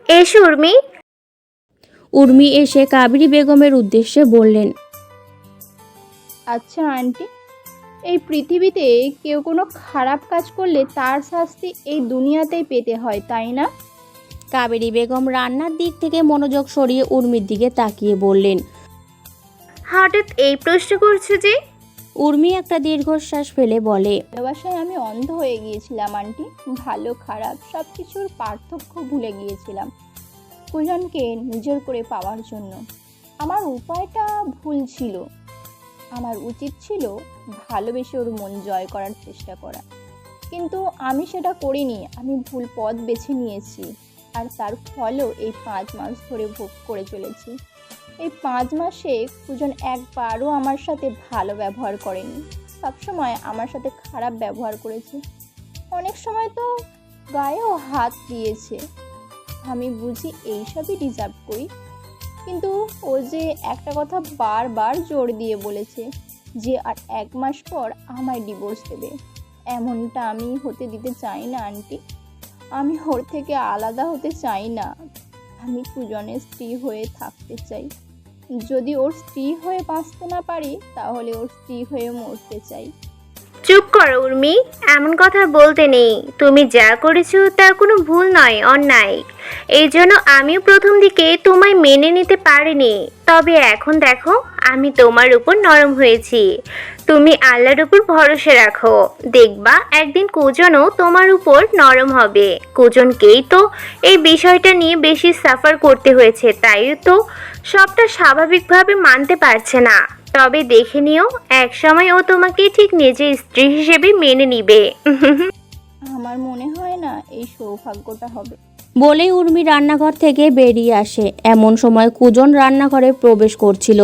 এসো উর্মি। উর্মি এসে কাবেরী বেগমের উদ্দেশ্যে বললেন, আচ্ছা আন্টি, এই পৃথিবীতে কেউ কোনো খারাপ কাজ করলে তার শাস্তি এই দুনিয়াতেই পেতে হয়, তাই না? কাবেরী বেগম রান্নার দিক থেকে মনোযোগ সরিয়ে উর্মির দিকে তাকিয়ে বললেন। হঠাৎ এই প্রশ্ন করছো যে? উর্মি একটা দীর্ঘশ্বাস ফেলে বলে, ভালোবাসায় আমি অন্ধ হয়ে গিয়েছিলাম আন্টি। ভালো খারাপ সব কিছুর পার্থক্য ভুলে গিয়েছিলাম কুজনকে নিজের করে পাওয়ার জন্য। আমার উপায়টা ভুল ছিল। আমার উচিত ছিল ভালোবেসে ওর মন জয় করার চেষ্টা করা, কিন্তু আমি সেটা করিনি। আমি ভুল পথ বেছে নিয়েছি, আর তার ফলও এই 5 মাস ধরে ভোগ করে চলেছি। এই 5 মাসে কুজন একবারও আমার সাথে ভালো ব্যবহার করেনি, সবসময় আমার সাথে খারাপ ব্যবহার করেছে। অনেক সময় তো গায়েও হাত দিয়েছে। আমি বুঝি এইসবই ডিজার্ভ করি, কিন্তু ও যে একটা কথা বারবার জোর দিয়ে বলেছে যে আর 1 মাস পর আমায় ডিভোর্স দেবে। এমনটা আমি হতে দিতে চাই না আন্টি। আমি ওর থেকে আলাদা হতে চাই না। আমি কুজনের স্ত্রী হয়ে থাকতে চাই। যদি ওর স্ত্রী হয়ে বাঁচতে না পারি, তাহলে ওর স্ত্রী হয়ে মরতে চাই। চুপ করো উর্মি, এমন কথা বলতে নেই। তুমি যা করেছো তা কোনো ভুল নয়, অন্যায়। এই জন্য আমিও প্রথম দিকে তোমায় মেনে নিতে পারিনি, তবে এখন দেখো আমি তোমার উপর নরম হয়েছি। তুমি আল্লাহর উপর ভরসা রাখো, দেখবা একদিন কুজনও তোমার উপর নরম হবে। কুজনকেই তো এই বিষয়টা নিয়ে বেশি সাফার করতে হয়েছে, তাই তো সবটা স্বাভাবিকভাবে মানতে পারছে না। তবে দেখে নিও, এক সময় ও তোমাকে ঠিক নিজের স্ত্রী হিসেবে মেনে নিবে। আমার মনে হয় না এই সৌভাগ্যটা হবে। বলেই উর্মি রান্নাঘর থেকে বেরিয়ে আসে। এমন সময় কুজন রান্নাঘরে প্রবেশ করছিল।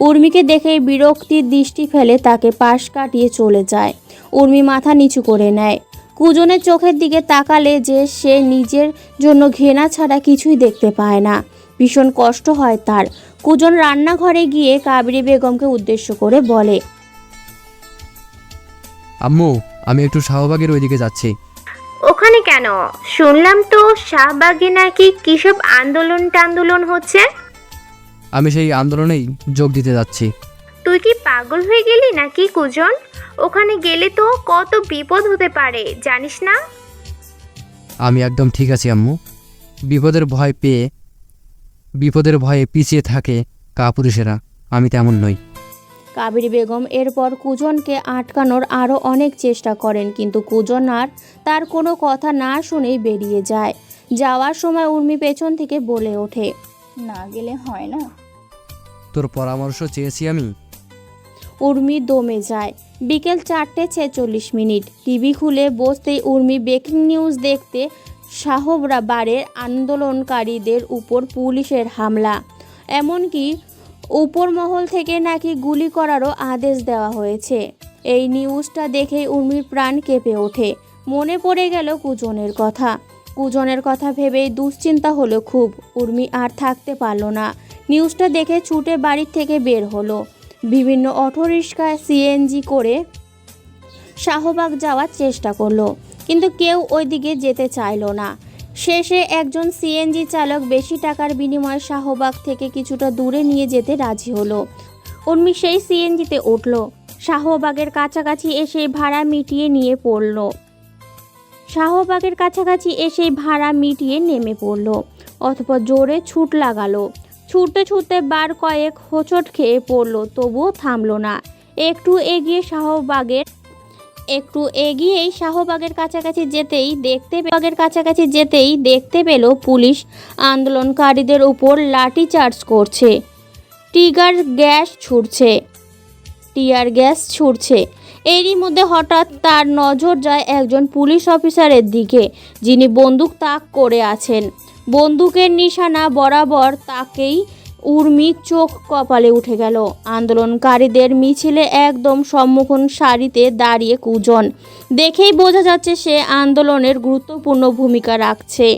উর্মিকে দেখে বিরক্তির দৃষ্টি ফেলে তাকে পাশ কাটিয়ে চলে যায়। উর্মি মাথা নিচু করে নেয়। কুজনের চোখের দিকে তাকালে যে সে নিজের জন্য ঘৃণা ছাড়া কিছুই দেখতে পায় না। ভীষণ কষ্ট হয় তার। কুজন রান্নাঘরে গিয়ে কাবেরী বেগমকে উদ্দেশ্য করে বলে, আম্মু, আমি একটু শাহবাগের ওইদিকে যাচ্ছি। ওখানে কেন? শুনলাম তো শাহবাগে নাকি কিসব আন্দোলন টান্দোলন হচ্ছে। আমি সেই আন্দোলনেই যোগ দিতে যাচ্ছি। তুই কি পাগল হয়ে গেলি নাকি কুজন? ওখানে গেলে তো কত বিপদ হতে পারে, জানিস না? আমি একদম ঠিক আছি আম্মু। বিপদের ভয়ে পিছিয়ে থাকে কাপুরুষেরা, আমি তেমন নই। কাবেরী বেগম এরপর কুজনকে আটকানোর আরও অনেক চেষ্টা করেন, কিন্তু কুজন আর তার কোনো কথা না শুনেই বেরিয়ে যায়। যাওয়ার সময় উর্মি পেছন থেকে বলে ওঠে, না গেলে হয় না? তোর পরামর্শ চেয়েছি আমি। উর্মি দমে যায়। বিকেল 4:46। টিভি খুলে বসতেই উর্মি ব্রেকিং নিউজ দেখতে, শাহবাগের আন্দোলনকারীদের উপর পুলিশের হামলা, এমনকি উপর মহল থেকে নাকি গুলি করারও আদেশ দেওয়া হয়েছে। এই নিউজটা দেখেই উর্মির প্রাণ কেঁপে ওঠে। মনে পড়ে গেল কুজনের কথা ভেবেই দুশ্চিন্তা হলো খুব। উর্মি আর থাকতে পারল না। নিউজটা দেখে ছুটে বাড়ির থেকে বের হলো। বিভিন্ন অটোরিক্সা সিএনজি করে শাহবাগ যাওয়ার চেষ্টা করলো, কিন্তু কেউ ওইদিকে যেতে চাইলো না। শেষে একজন সিএনজি চালক বেশি টাকার বিনিময়ে শাহবাগ থেকে কিছুটা দূরে নিয়ে যেতে রাজি হলো। উর্মি সেই সিএনজিতে উঠল। শাহবাগের কাছাকাছি এসে ভাড়া মিটিয়ে নেমে পড়ল। অতঃপর জোরে ছুট লাগালো। ছুটতে ছুটতে বার কয়েক হোঁচট খেয়ে পড়ল, তবুও থামলো না। একটু এগিয়েই শাহবাগের কাছাকাছি যেতেই দেখতে পেল পুলিশ আন্দোলনকারীদের উপর লাঠিচার্জ করছে, টিয়ার গ্যাস ছুড়ছে। এরই মধ্যে হঠাৎ তার নজর যায় একজন পুলিশ অফিসারের দিকে, যিনি বন্দুক তাক করে আছেন। বন্দুকের নিশানা বরাবর তাকেই উর্মি চোখ কপালে উঠে গেল। আন্দোলনকারীদের মিছিলে একদম সম্মুখীন সারিতে দাঁড়িয়ে কুজন। দেখেই বোঝা যাচ্ছে সে আন্দোলনের গুরুত্বপূর্ণ ভূমিকা রাখছে।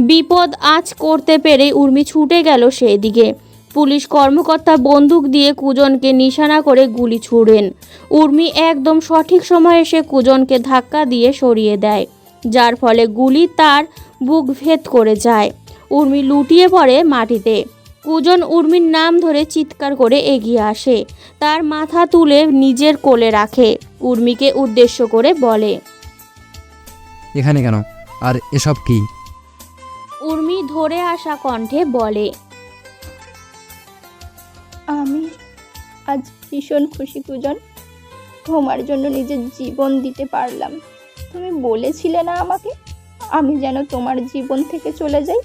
বিপদ আঁচ করতে পেরে উর্মি ছুটে গেল সেই দিকে। পুলিশ কর্মকর্তা বন্দুক দিয়ে কুজনকে নিশানা করে গুলি ছুড়েন। উর্মি একদম সঠিক সময়ে এসে কুজনকে ধাক্কা দিয়ে সরিয়ে দেয়, যার ফলে গুলি তার বুক ভেদ করে যায়। উর্মি লুটিয়ে পড়ে মাটিতে। কুজন উর্মির নাম ধরে চিৎকার করে এগিয়ে আসে, তার মাথা তুলে নিজের কোলে রাখে। উর্মিকে উদ্দেশ্য করে বলে, এখানে কেন? আর এসব কি? উর্মি ধরে আসা কণ্ঠে বলে, আমি আজ ভীষণ খুশি কুজন, তোমার জন্য নিজের জীবন দিতে পারলাম। তুমি বলেছিলে না আমাকে আমি যেন তোমার জীবন থেকে চলে যাই,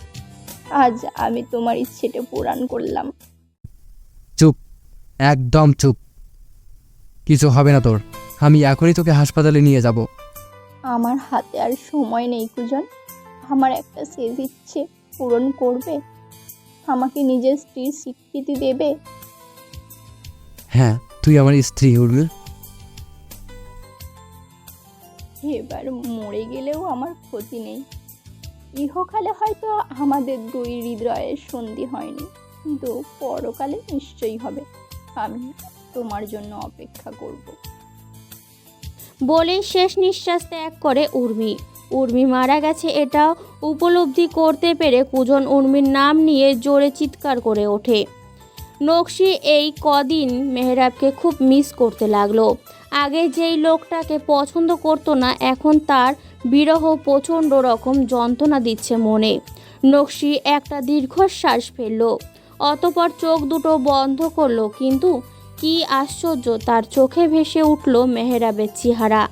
আজ আমি তোমার ইচ্ছেটা পূরণ করলাম। চুপ, একদম চুপ। কিছু হবে না তোর। আমি এখনই তোকে হাসপাতালে নিয়ে যাব। আমার হাতে আর সময় নেই কুজন, আমার একটা শেষ ইচ্ছে পূরণ করবে, আমাকে নিজের স্ত্রীর স্বীকৃতি দেবে। হ্যাঁ, তুই আমার স্ত্রী উর্মি। এবার মরে গেলেও আমার ক্ষতি নেই, ইহকালে হয়তো আমাদের দুই হৃদয়ের সন্ধি হয়নি, কিন্তু পরকালে নিশ্চয়ই হবে। আমি তোমার জন্য অপেক্ষা করব। বলে শেষ নিঃশ্বাস ত্যাগ করে উর্মি। উর্মি মারা গেছে এটা উপলব্ধি করতে পেরে কুজন উর্মির নাম নিয়ে জোরে চিৎকার করে ওঠে। নকশি এই কদিন মেহরাবকে খুব মিস করতে লাগলো। আগে যেই লোকটাকে পছন্দ করতো না, এখন তার বিরহ প্রচণ্ড রকম যন্ত্রণা দিচ্ছে মনে। নকশি একটা দীর্ঘশ্বাস ফেলল, অতপর চোখ দুটো বন্ধ করলো, কিন্তু কি আশ্চর্য, তার চোখে ভেসে উঠল মেহরাবের চেহারা।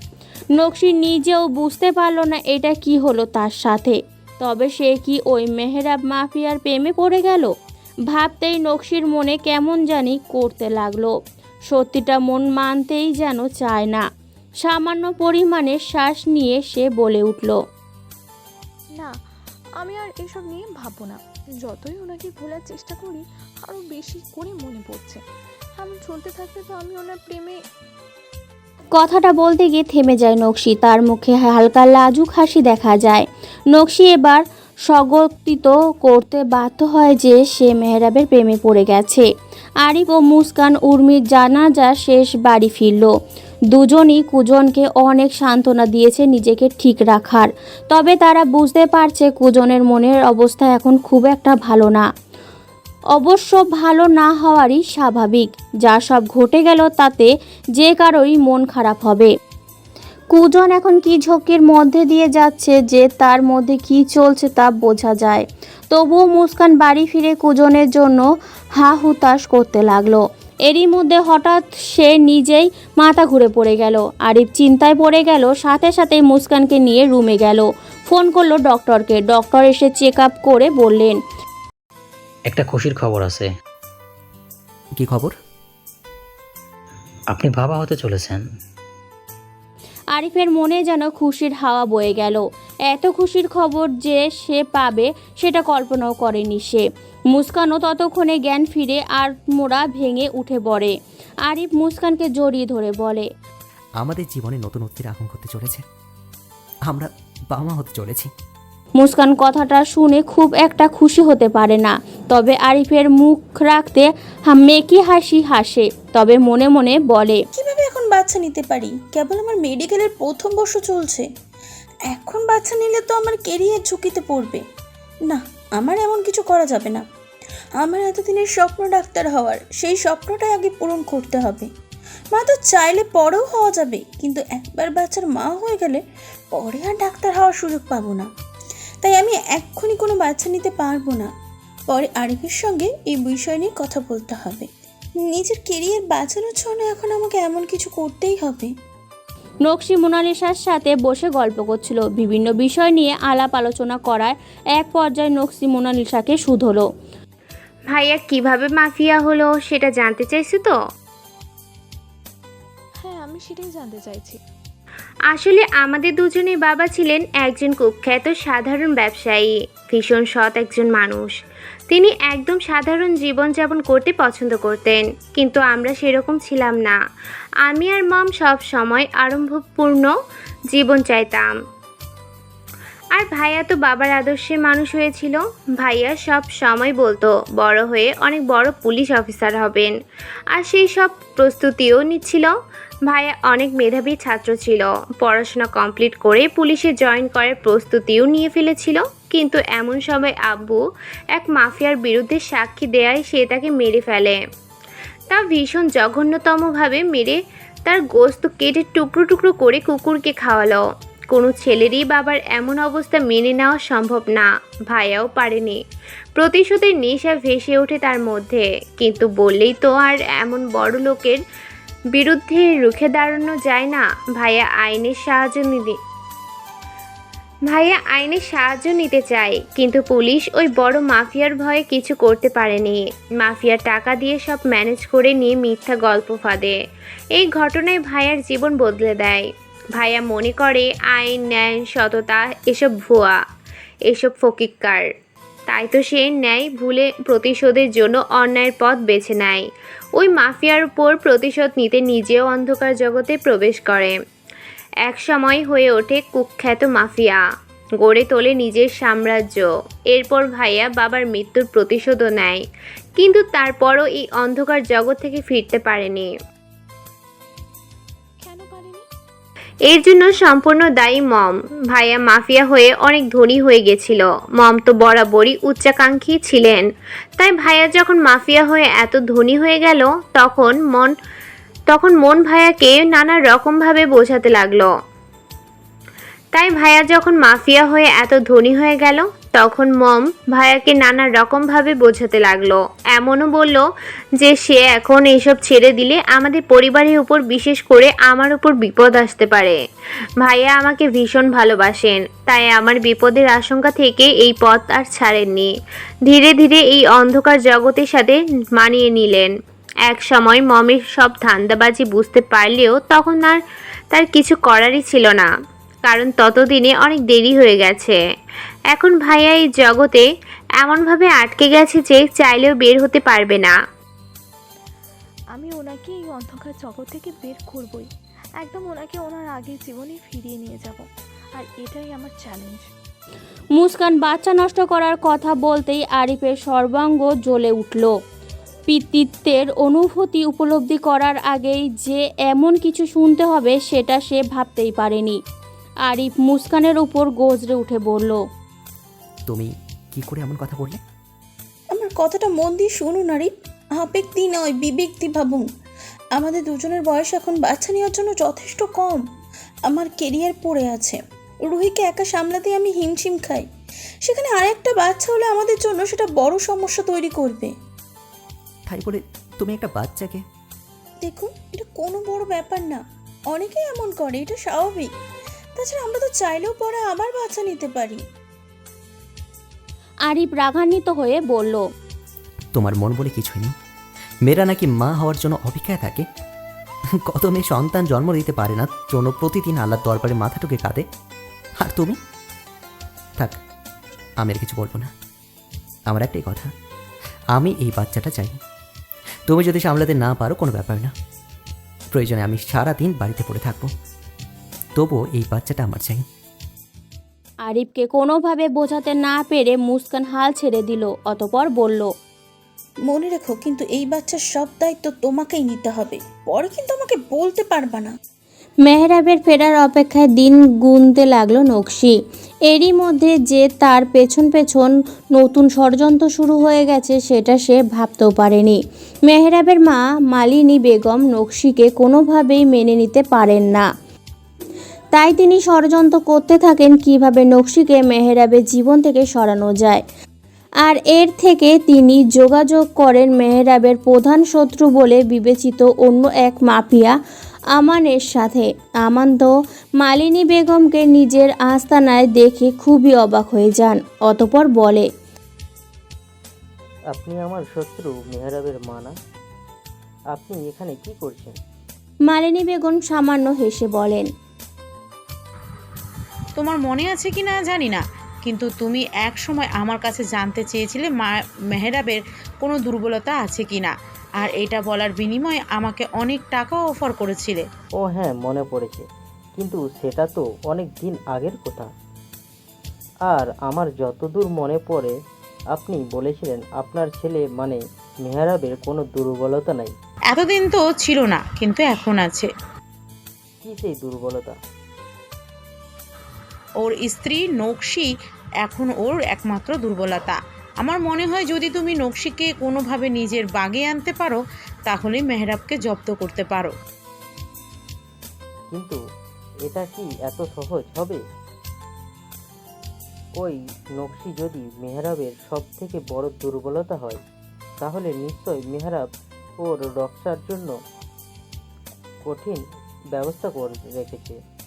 নকশি নিজেও বুঝতে পারল না এটা কি হলো তার সাথে। তবে সে কি ওই মেহরাব মাফিয়ার প্রেমে পড়ে গেল? ভাবতেই নকশির মনে কেমন জানি করতে লাগলো। সত্যিটা মন মানতেই যেন চায় না। সামান্য পরিমাণে শ্বাস নিয়ে সে বলে উঠল, না, আমি আর এসব নিয়ে ভাববো না। যতই ওনাকে ভোলার চেষ্টা করি আরও বেশি করে মনে পড়ছে। আমি চলতে থাকতে তো আমি ওনার প্রেমে। কথাটা বলতে গিয়ে থেমে যায় নকশি। তার মুখে হালকা লাজুক হাসি দেখা যায়। নকশি এবার স্বগতিত করতে বাধ্য হয় যে সে মেহরাবের প্রেমে পড়ে গেছে। আরিফ ও মুস্কান উর্মির জানাজা শেষ বাড়ি ফিরল। দুজনই কুজনকে অনেক সান্ত্বনা দিয়েছে নিজেকে ঠিক রাখার। তবে তারা বুঝতে পারছে কুজনের মনের অবস্থা এখন খুব একটা ভালো না। অবশ্য ভালো না হওয়ারই স্বাভাবিক। যা সব ঘটে গেল তাতে যে কারোরই মন খারাপ হবে। কুজন এখন কি ঝক্কির মধ্যে দিয়ে যাচ্ছে যে তার মধ্যে কি চলছে তা বোঝা যায়। তবুও মুস্কান বাড়ি ফিরে কুজনের জন্য হা হুতাশ করতে লাগলো। এরই মধ্যে হঠাৎ সে নিজেই মাথা ঘুরে পড়ে গেল। আরিফ চিন্তায় পড়ে গেল, সাথে সাথেই মুস্কানকে নিয়ে রুমে গেল। ফোন করলো ডক্টরকে। ডক্টর এসে চেক আপ করে বললেন, একটা খুশির খবর আছে। কি খবর? আপনি বাবা হতে চলেছেন। আরিফের মনে যেন খুশির হাওয়া বয়ে গেল। এত খুশির খবর যে সে পাবে সেটা কল্পনাও করেনি সে। মুস্কানও ততক্ষণে জ্ঞান ফিরে আর মোড়া ভেঙে উঠে পড়ে। আরিফ মুস্কানকে জড়িয়ে ধরে বলে, আমাদের জীবনে নতুনত্বের আগমন করতে চলেছে। আমরা বাবা মা হতে চলেছি। মুস্কান কথাটা শুনে খুব একটা খুশি হতে পারে না। তবে আরিফের মুখ রাখতে মেকি হাসি হাসে, তবে মনে মনে বলে, কিভাবে এখন বাচ্চা নিতে পারি? কেবল আমার মেডিকেলের প্রথম বর্ষ চলছে, এখন বাচ্চা নিলে তো আমার কেরিয়ার ঝুঁকিতে পড়বে। না, আমার এমন কিছু করা যাবে না। আমার এতদিনের স্বপ্ন ডাক্তার হওয়ার, সেই স্বপ্নটাই আগে পূরণ করতে হবে। মা তো চাইলে পরেও হওয়া যাবে, কিন্তু একবার বাচ্চার মা হয়ে গেলে পরে আর ডাক্তার হওয়ার সুযোগ পাবো না। তাই আমি এক্ষুনি কোনো বাচ্চা নিতে পারবো না। পরে আরিফের সঙ্গে এই বিষয় নিয়ে কথা বলতে হবে। নিজের কেরিয়ার বাঁচানোর জন্য এখন আমাকে এমন কিছু করতেই হবে। নকশি মোনালিসার সাথে বসে গল্প করছিল। বিভিন্ন বিষয় নিয়ে আলাপ আলোচনা করার এক পর্যায়ে নকশি মোনালিসাকে শুধলো। ভাইয়া কিভাবে মাফিয়া হলো সেটা জানতে চাইছো তো? হ্যাঁ, আমি সেটাই জানতে চাইছি। আসলে আমাদের দুজনের বাবা ছিলেন একজন কুখ্যাত সাধারণ ব্যবসায়ী, ভীষণ সৎ একজন মানুষ। তিনি একদম সাধারণ জীবনযাপন করতে পছন্দ করতেন, কিন্তু আমরা সেরকম ছিলাম না। আমি আর মম সব সময় আড়ম্বরপূর্ণ জীবন চাইতাম। আর ভাইয়া তো বাবার আদর্শে মানুষ হয়েছিল। ভাইয়া সব সময় বলতো বড় হয়ে অনেক বড় পুলিশ অফিসার হবেন, আর সেই সব প্রস্তুতিও নিচ্ছিল। ভাইয়া অনেক মেধাবী ছাত্র ছিল, পড়াশোনা কমপ্লিট করে পুলিশে জয়েন করার প্রস্তুতিও নিয়ে ফেলেছিল। কিন্তু এমন সময় আব্বু এক মাফিয়ার বিরুদ্ধে সাক্ষী দেয়ায় সে তাকে মেরে ফেলে। তা ভীষণ জঘন্যতমভাবে মেরে তার গোশত কেটে টুকরো টুকরো করে কুকুরকে খাওয়ালো। কোনো ছেলেরই বাবার এমন অবস্থা মেনে নেওয়া সম্ভব না। ভাইয়াও পারেনি। প্রতিশোধের নেশা ভেসে ওঠে তার মধ্যে, কিন্তু বললেই তো আর এমন বড় লোকের বিরুদ্ধে রুখে দাঁড়ানো যায় না। ভাইয়া আইনের সাহায্য নিতে চায়, কিন্তু পুলিশ ওই বড় মাফিয়ার ভয়ে কিছু করতে পারেনি। মাফিয়ার টাকা দিয়ে সব ম্যানেজ করে নিয়ে মিথ্যা গল্প ফাঁদে। এই ঘটনায় ভাইয়ার জীবন বদলে দেয়। ভাইয়া মনে করে আইন, ন্যায়, সততা এসব ভুয়া, এসব ফকিক্কার। তাই তো সে ন্যায় ভুলে প্রতিশোধের জন্য অন্যায়ের পথ বেছে নেয়। ওই মাফিয়ার উপর প্রতিশোধ নিতে নিজেও অন্ধকার জগতে প্রবেশ করে। এক সময় হয়ে ওঠে কুখ্যাত মাফিয়া, গড়ে তোলে নিজের সাম্রাজ্য। এরপর ভাইয়া বাবার মৃত্যুর প্রতিশোধও নেয়, কিন্তু তারপরও এই অন্ধকার জগৎ থেকে ফিরতে পারেনি। কেন পারিনি? এর জন্য সম্পূর্ণ দায়ী মম। ভাইয়া মাফিয়া হয়ে অনেক ধনী হয়ে গেছিল। মম তো বরাবরই উচ্চাকাঙ্ক্ষী ছিলেন। তাই ভাইয়া যখন মাফিয়া হয়ে এত ধনী হয়ে গেল, তখন মন ভাইয়াকে নানা রকমভাবে বোঝাতে লাগলো। তাই ভাইয়া যখন মাফিয়া হয়ে এত ধনী হয়ে গেল, তখন মম ভাইয়াকে নানা রকমভাবে বোঝাতে লাগলো। এমনও বলল যে সে এখন এইসব ছেড়ে দিলে আমাদের পরিবারের উপর, বিশেষ করে আমার উপর বিপদ আসতে পারে। ভাইয়া আমাকে ভীষণ ভালোবাসেন, তাই আমার বিপদের আশঙ্কা থেকে এই পথ আর ছাড়েননি। ধীরে ধীরে এই অন্ধকার জগতের সাথে মানিয়ে নিলেন। এক সময় মমের সব ধান্দাবাজি বুঝতে পারলেও তখন আর তার কিছু করারই ছিল না, কারণ ততদিনে অনেক দেরি হয়ে গেছে। এখন ভাইয়া এই জগতে এমনভাবে আটকে গেছে যে চাইলেও বের হতে পারবে না। আমি ওনাকে এই অন্ধকার জগৎ থেকে বের করবই। একদম ওনাকে ওনার আগের জীবনে ফিরিয়ে নিয়ে যাব, আর এটাই আমার চ্যালেঞ্জ। মুস্কান বাচ্চা নষ্ট করার কথা বলতেই আরিফের সর্বাঙ্গ জ্বলে উঠল। পিতৃত্বের অনুভূতি উপলব্ধি করার আগেই যে এমন কিছু শুনতে হবে সেটা সে ভাবতেই পারেনি। আরিফ মুস্কানের উপর গজরে উঠে বলল, তুমি কি করে এমন কথা বললে? আমার কথাটা মন দিয়ে শুনুন আরিফ। আবেগ দিয়ে নয়, বিবেক দিয়ে ভাবুন। আমাদের দুজনের বয়স এখন বাচ্চা নেওয়ার জন্য যথেষ্ট কম। আমার কেরিয়ার পড়ে আছে। রুহিকে একা সামলাতে আমি হিমশিম খাই। সেখানে আরেকটা বাচ্চা হলে আমাদের জন্য সেটা বড় সমস্যা তৈরি করবে। তাই বলে তুমি একটা বাচ্চাকে? দেখুন, এটা কোনো বড় ব্যাপার না। অনেকেই এমন করে, এটা স্বাভাবিক। তাছাড়া আমরা তো চাইলেও পরে আবার বাচ্চা নিতে পারি। আরিফ রাগান্বিত হয়ে বলল, তোমার মন বলে কিছুই নেই? মেয়েরা নাকি মা হওয়ার জন্য অপেক্ষায় থাকে। কত মেয়ে সন্তান জন্ম দিতে পারে না, জন্য প্রতিদিন আল্লাহর দরবারে মাথা ঠুকে কাঁদে। আর তুমি? থাক, আমি আর কিছু বলবো না। আমার একটাই কথা, আমি এই বাচ্চাটা চাই। তুমি যদি সামলাতে না পারো কোনো ব্যাপার না, প্রয়োজনে আমি সারাদিন বাড়িতে পড়ে থাকবো, তবুও এই বাচ্চাটা আমার চাই। আরিফকে কোনোভাবে বোঝাতে না পেরে মুস্কান হাল ছেড়ে দিল। অতপর বলল, মনে রেখো, কিন্তু এই বাচ্চার সব দায়িত্ব তোমাকেই নিতে হবে। পরে কিন্তু আমাকে বলতে পারবা না। মেহরাবের ফেরার অপেক্ষায় দিন গুনতে লাগলো নকশি। এরই মধ্যে যে তার পেছন পেছন নতুন ষড়যন্ত্র শুরু হয়ে গেছে সেটা সে ভাবতেও পারেনি। মেহরাবের মা মালিনী বেগম নকশিকে কোনোভাবেই মেনে নিতে পারেন না। তাই তিনি ষড়যন্ত্র করতে থাকেন কিভাবে নকশিকে মেহরাবের জীবন থেকে সরানো যায়। আর এর থেকে তিনি যোগাযোগ করেন মেহরাবের প্রধান শত্রু বলে বিবেচিত অন্য এক মাফিয়া আমানের সাথে। আমান তো মালিনী বেগমকে নিজের আস্তানায় দেখে খুবই অবাক হয়ে যান। অতপর বলে, আপনি আমার শত্রু মেহরাবের মা না? আপনি এখানে কি করছেন? মালিনী বেগম সামান্য হেসে বলেন, তোমার মনে আছে কি না জানি না, কিন্তু তুমি এক সময় আমার কাছে জানতে চেয়েছিলে মেহরাবের কোনো দুর্বলতা আছে কি না, আর এটা বলার বিনিময়ে আমাকে অনেক টাকা অফার করেছিলে। ও হ্যাঁ, মনে পড়েছে, কিন্তু সেটা তো অনেক দিন আগের কথা। আর আমার যতদূর মনে পড়ে আপনি বলেছিলেন আপনার ছেলে মানে মেহরাবের কোনো দুর্বলতা নাই। এতদিন তো ছিল না, কিন্তু এখন আছে। কি সেই দুর্বলতা? ওর স্ত্রী নকশি এখন ওর একমাত্র দুর্বলতা। আমার মনে হয় যদি তুমি নকশিকে কোনোভাবে নিজের বাগে আনতে পারো তাহলে মেহরাবকে জব্দ করতে পারো। কিন্তু এটা কি এত সহজ হবে? ওই নকশি যদি মেহরাবের সব থেকে বড় দুর্বলতা হয় তাহলে নিশ্চয় মেহরাব ওর রক্ষার জন্য কঠিন ব্যবস্থা করে রেখেছে।